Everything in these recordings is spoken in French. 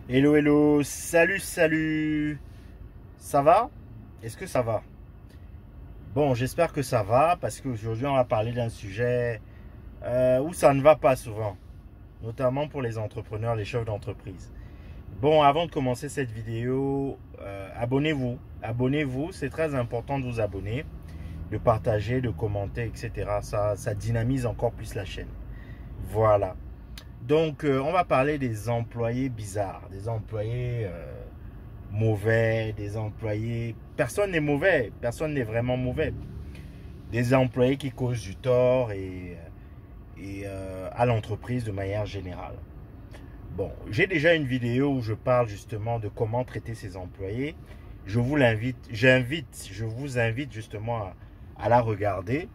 Hello, hello, salut, salut. Ça va? Est-ce que ça va? Bon, j'espère que ça va parce qu'aujourd'hui, on va parler d'un sujet où ça ne va pas souvent, notamment pour les entrepreneurs, les chefs d'entreprise. Bon, avant de commencer cette vidéo, abonnez-vous. Abonnez-vous, c'est très important de vous abonner, de partager, de commenter, etc. Ça dynamise encore plus la chaîne. Voilà. Donc, on va parler des employés bizarres, des employés mauvais, des employés... Personne n'est mauvais, personne n'est vraiment mauvais. Des employés qui causent du tort à l'entreprise de manière générale. Bon, j'ai déjà une vidéo où je parle justement de comment traiter ces employés. Je vous vous invite justement à la regarder.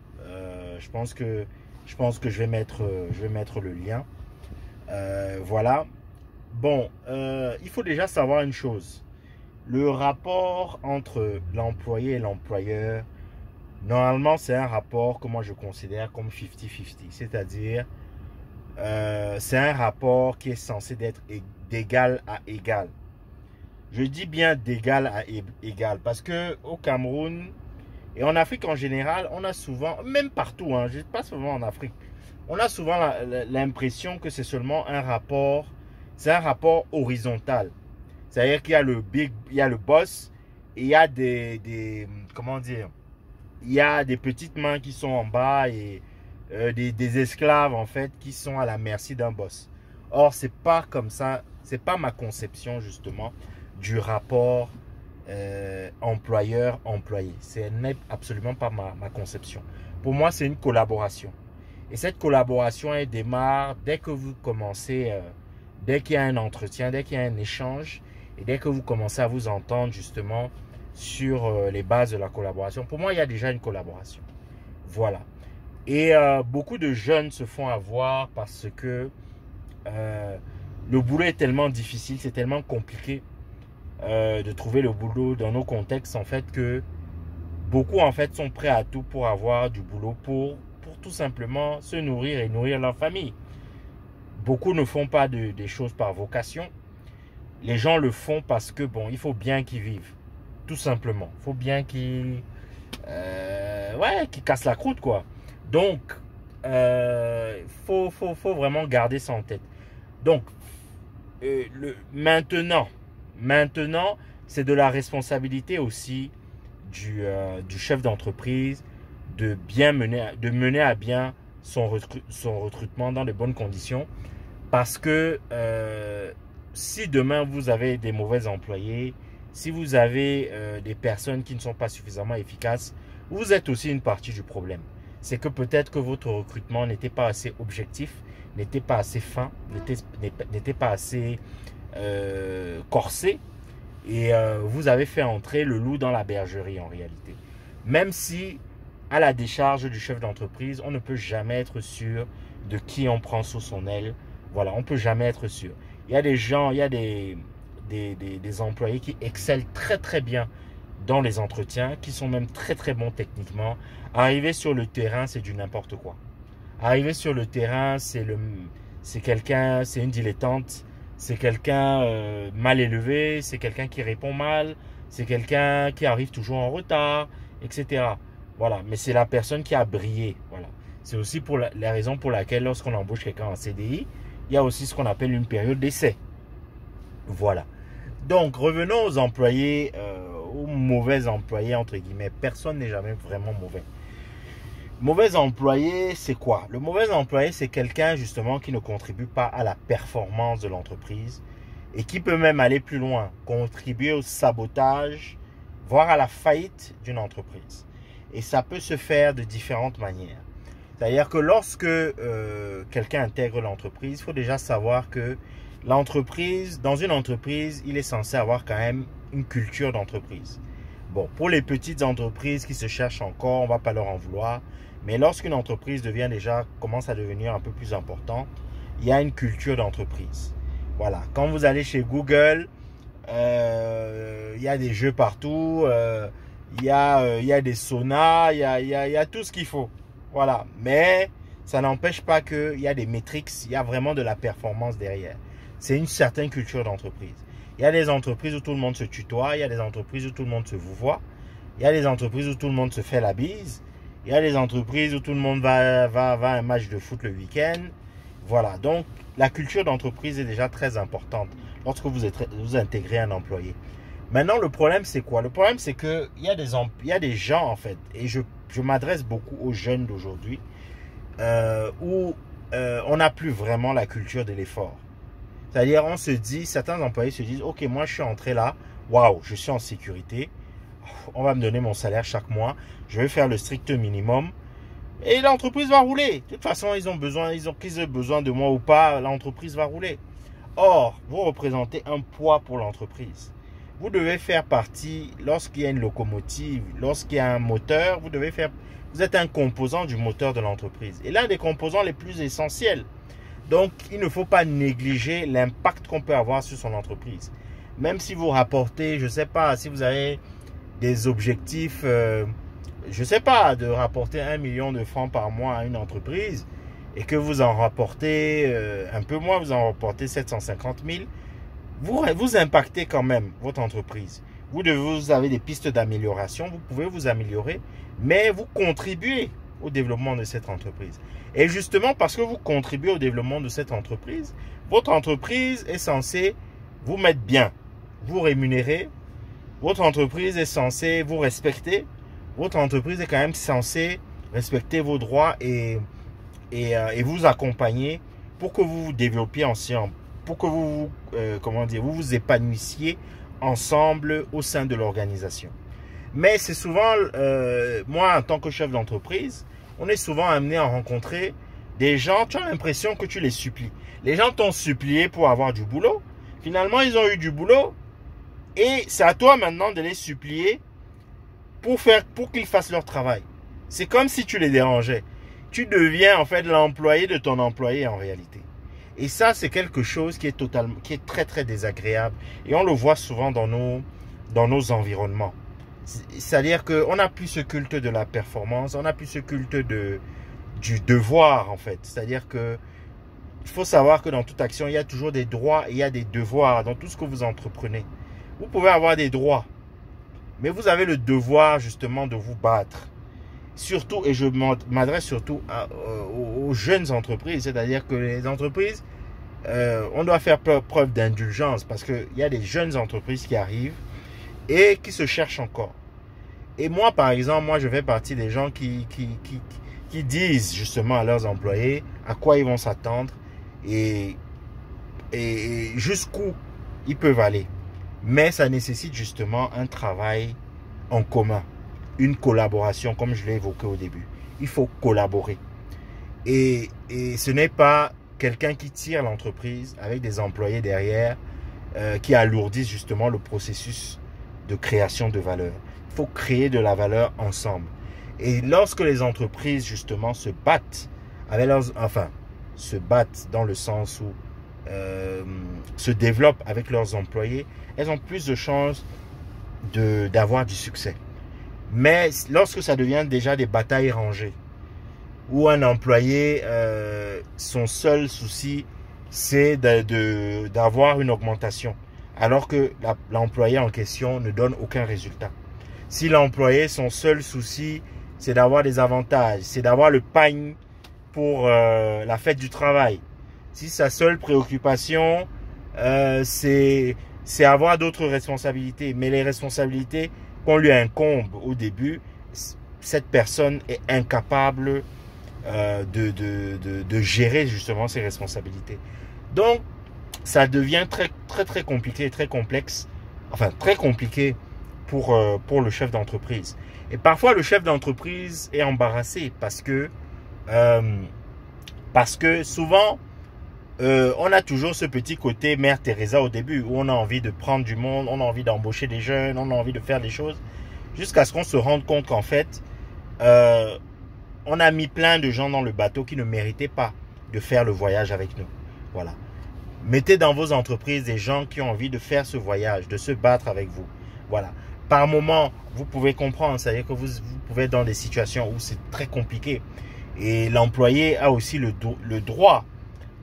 Je pense que je vais mettre le lien. Voilà. Bon, il faut déjà savoir une chose. Le rapport entre l'employé et l'employeur, normalement, c'est un rapport que moi je considère comme 50-50. C'est-à-dire, c'est un rapport qui est censé être d'égal à égal. Je dis bien d'égal à égal parce que au Cameroun et en Afrique en général, on a souvent, même partout, hein, pas seulement en Afrique, on a souvent l'impression que c'est seulement c'est un rapport horizontal. C'est-à-dire qu'il y a il y a le boss et il y a comment dire, il y a des petites mains qui sont en bas et des esclaves en fait qui sont à la merci d'un boss. Or, c'est pas comme ça, c'est pas ma conception justement du rapport employeur-employé. Ce n'est absolument pas ma conception. Pour moi, c'est une collaboration. Et cette collaboration, elle démarre dès que vous commencez, dès qu'il y a un entretien, dès qu'il y a un échange, et dès que vous commencez à vous entendre justement sur les bases de la collaboration. Pour moi, il y a déjà une collaboration. Voilà. Et beaucoup de jeunes se font avoir parce que le boulot est tellement difficile, c'est tellement compliqué de trouver le boulot dans nos contextes en fait que beaucoup en fait sont prêts à tout pour avoir du boulot pour tout simplement se nourrir et nourrir leur famille. Beaucoup ne font pas des choses par vocation. Les gens le font parce que bon, il faut bien qu'ils vivent, tout simplement. Il faut bien qu'ils cassent la croûte quoi. Donc, faut vraiment garder ça en tête. Donc, maintenant, c'est de la responsabilité aussi du chef d'entreprise de mener à bien son recrutement dans de bonnes conditions. Parce que si demain vous avez des mauvais employés, si vous avez des personnes qui ne sont pas suffisamment efficaces, vous êtes aussi une partie du problème. C'est que peut-être que votre recrutement n'était pas assez objectif, n'était pas assez fin, n'était pas assez corsé. Et vous avez fait entrer le loup dans la bergerie en réalité. Même si à la décharge du chef d'entreprise, on ne peut jamais être sûr de qui on prend sous son aile. Voilà, on ne peut jamais être sûr. Il y a des gens, il y a des employés qui excellent très très bien dans les entretiens, qui sont même très très bons techniquement. Arriver sur le terrain, c'est du n'importe quoi. Arriver sur le terrain, c'est une dilettante, c'est quelqu'un mal élevé, c'est quelqu'un qui répond mal, c'est quelqu'un qui arrive toujours en retard, etc. Voilà, mais c'est la personne qui a brillé. Voilà. C'est aussi pour la raison pour laquelle lorsqu'on embauche quelqu'un en CDI, il y a aussi ce qu'on appelle une période d'essai. Voilà. Donc, revenons aux employés, aux mauvais employés, entre guillemets. Personne n'est jamais vraiment mauvais. Mauvais employé, c'est quoi? Le mauvais employé, c'est quelqu'un justement qui ne contribue pas à la performance de l'entreprise et qui peut même aller plus loin, contribuer au sabotage, voire à la faillite d'une entreprise. Et ça peut se faire de différentes manières. C'est-à-dire que lorsque quelqu'un intègre l'entreprise, il faut déjà savoir que dans une entreprise, il est censé avoir quand même une culture d'entreprise. Bon, pour les petites entreprises qui se cherchent encore, on ne va pas leur en vouloir. Mais lorsqu'une entreprise commence à devenir un peu plus importante, il y a une culture d'entreprise. Voilà. Quand vous allez chez Google, il y a des jeux partout, il y a des saunas, il y a tout ce qu'il faut. Voilà. Mais ça n'empêche pas qu'il y a des métriques, il y a vraiment de la performance derrière. c'est une certaine culture d'entreprise. Il y a des entreprises où tout le monde se tutoie, il y a des entreprises où tout le monde se vouvoie, il y a des entreprises où tout le monde se fait la bise, il y a des entreprises où tout le monde va à un match de foot le week-end. Voilà, donc la culture d'entreprise est déjà très importante lorsque vous intégrez un employé. Maintenant, le problème, c'est quoi? Le problème, c'est qu'il y a des gens, en fait, et je m'adresse beaucoup aux jeunes d'aujourd'hui, où on n'a plus vraiment la culture de l'effort. C'est-à-dire, certains employés se disent, ok, moi je suis entré là, waouh, je suis en sécurité, on va me donner mon salaire chaque mois, je vais faire le strict minimum et l'entreprise va rouler. De toute façon, qu'ils aient besoin de moi ou pas, l'entreprise va rouler. Or, vous représentez un poids pour l'entreprise. Vous devez faire partie, lorsqu'il y a une locomotive, lorsqu'il y a un moteur, vous êtes un composant du moteur de l'entreprise. Et l'un des composants les plus essentiels. Donc, il ne faut pas négliger l'impact qu'on peut avoir sur son entreprise. Même si vous rapportez, je ne sais pas, si vous avez des objectifs, je ne sais pas, de rapporter 1 million de francs par mois à une entreprise et que vous en rapportez un peu moins, vous en rapportez 750 000, vous impactez quand même votre entreprise. Vous avez des pistes d'amélioration, vous pouvez vous améliorer, mais vous contribuez au développement de cette entreprise. Et justement, parce que vous contribuez au développement de cette entreprise, votre entreprise est censée vous mettre bien, vous rémunérer, votre entreprise est censée vous respecter, votre entreprise est quand même censée respecter vos droits et vous accompagner pour que vous vous développiez ensemble, pour que vous vous épanouissiez ensemble au sein de l'organisation. Mais c'est souvent, moi en tant que chef d'entreprise, on est souvent amené à rencontrer des gens, tu as l'impression que tu les supplies. Les gens t'ont supplié pour avoir du boulot. Finalement, ils ont eu du boulot. Et c'est à toi maintenant de les supplier pour qu'ils fassent leur travail. C'est comme si tu les dérangeais. Tu deviens en fait l'employé de ton employé en réalité. Et ça, c'est quelque chose qui est très très désagréable. Et on le voit souvent dans nos environnements. C'est-à-dire qu'on n'a plus ce culte de la performance, on n'a plus ce culte du devoir en fait. C'est-à-dire que il faut savoir que dans toute action, il y a toujours des droits et il y a des devoirs dans tout ce que vous entreprenez. Vous pouvez avoir des droits, mais vous avez le devoir justement de vous battre. Surtout, et je m'adresse surtout aux jeunes entreprises, c'est-à-dire que les entreprises, on doit faire preuve d'indulgence parce qu'il y a des jeunes entreprises qui arrivent et qui se cherchent encore. Et moi, par exemple, je fais partie des gens qui disent justement à leurs employés à quoi ils vont s'attendre et jusqu'où ils peuvent aller. Mais ça nécessite justement un travail en commun, une collaboration, comme je l'ai évoqué au début. Il faut collaborer. Et ce n'est pas quelqu'un qui tire l'entreprise avec des employés derrière qui alourdissent justement le processus de création de valeur. Il faut créer de la valeur ensemble. Et lorsque les entreprises justement se battent se battent dans le sens où se développent avec leurs employés, elles ont plus de chances d'avoir du succès. Mais lorsque ça devient déjà des batailles rangées, où un employé, son seul souci, c'est d'avoir une augmentation, alors que l'employé en question ne donne aucun résultat. Si l'employé, son seul souci, c'est d'avoir des avantages, c'est d'avoir le pagne pour la fête du travail. Si sa seule préoccupation, c'est avoir d'autres responsabilités, mais les responsabilités qu'on lui incombe au début, cette personne est incapable de gérer justement ses responsabilités. Donc, ça devient très compliqué, très complexe, enfin très compliqué pour le chef d'entreprise. Et parfois, le chef d'entreprise est embarrassé parce que souvent, on a toujours ce petit côté Mère Teresa au début où on a envie de prendre du monde, on a envie d'embaucher des jeunes, on a envie de faire des choses jusqu'à ce qu'on se rende compte qu'en fait, on a mis plein de gens dans le bateau qui ne méritaient pas de faire le voyage avec nous. Voilà. Mettez dans vos entreprises des gens qui ont envie de faire ce voyage, de se battre avec vous. Voilà. Par moment, vous pouvez comprendre, c'est-à-dire que vous pouvez être dans des situations où c'est très compliqué. Et l'employé a aussi le droit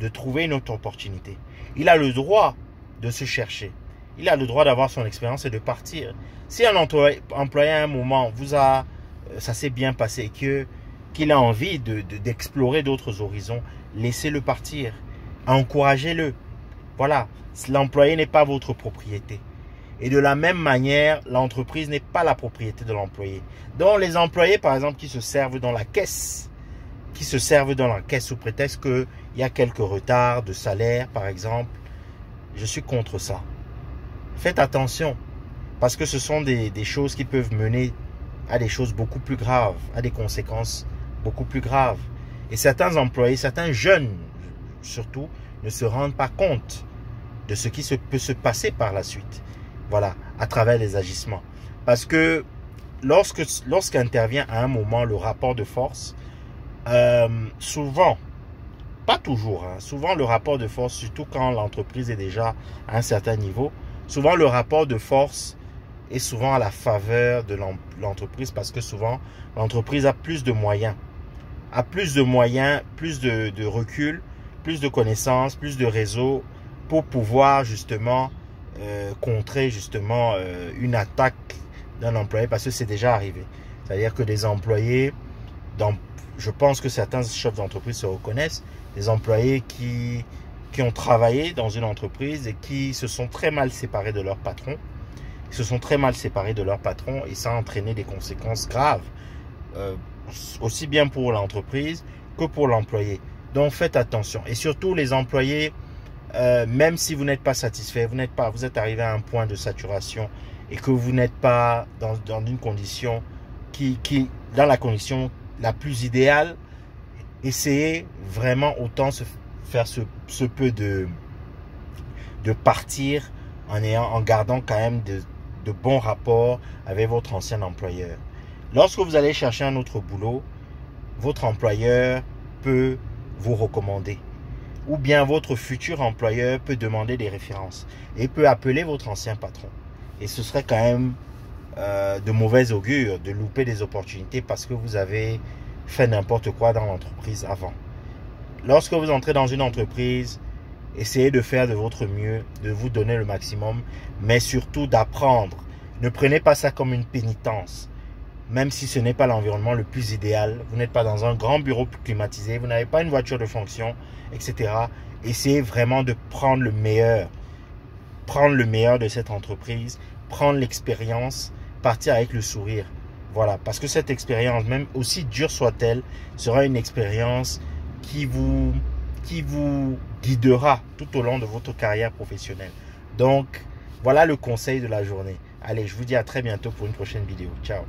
de trouver une autre opportunité. il a le droit de se chercher. Il a le droit d'avoir son expérience et de partir. Si un employé à un moment ça s'est bien passé, qu'il a envie d'explorer d'autres horizons, laissez-le partir. Encouragez-le. Voilà, l'employé n'est pas votre propriété. Et de la même manière, l'entreprise n'est pas la propriété de l'employé. Donc les employés, par exemple, qui se servent dans la caisse sous prétexte qu'il y a quelques retards de salaire, par exemple, je suis contre ça. Faites attention, parce que ce sont des choses qui peuvent mener à des choses beaucoup plus graves, à des conséquences beaucoup plus graves. Et certains employés, certains jeunes surtout, ne se rendent pas compte de ce qui peut se passer par la suite. Voilà, à travers les agissements. Parce que lorsqu'intervient à un moment le rapport de force, souvent, pas toujours, hein, souvent le rapport de force, surtout quand l'entreprise est déjà à un certain niveau, souvent le rapport de force est souvent à la faveur de l'entreprise parce que souvent l'entreprise a plus de moyens, plus de recul, plus de connaissances, plus de réseaux pour pouvoir justement contrer justement une attaque d'un employé parce que c'est déjà arrivé. C'est-à-dire que des employés, je pense que certains chefs d'entreprise se reconnaissent, des employés qui ont travaillé dans une entreprise et qui se sont très mal séparés de leur patron. Et ça a entraîné des conséquences graves, aussi bien pour l'entreprise que pour l'employé. Donc faites attention. Et surtout les employés, même si vous n'êtes pas satisfait, vous êtes arrivé à un point de saturation et que vous n'êtes pas dans une condition dans la condition la plus idéale, essayez vraiment autant faire ce peu de partir en gardant quand même de bons rapports avec votre ancien employeur. Lorsque vous allez chercher un autre boulot, votre employeur peut vous recommander. Ou bien votre futur employeur peut demander des références et peut appeler votre ancien patron. Et ce serait quand même de mauvais augure de louper des opportunités parce que vous avez fait n'importe quoi dans l'entreprise avant. Lorsque vous entrez dans une entreprise, essayez de faire de votre mieux, de vous donner le maximum, mais surtout d'apprendre. Ne prenez pas ça comme une pénitence. Même si ce n'est pas l'environnement le plus idéal, vous n'êtes pas dans un grand bureau climatisé, vous n'avez pas une voiture de fonction, etc. Essayez vraiment de prendre le meilleur de cette entreprise, prendre l'expérience, partir avec le sourire. Voilà, parce que cette expérience, même aussi dure soit-elle, sera une expérience qui vous guidera tout au long de votre carrière professionnelle. Donc, voilà le conseil de la journée. Allez, je vous dis à très bientôt pour une prochaine vidéo. Ciao.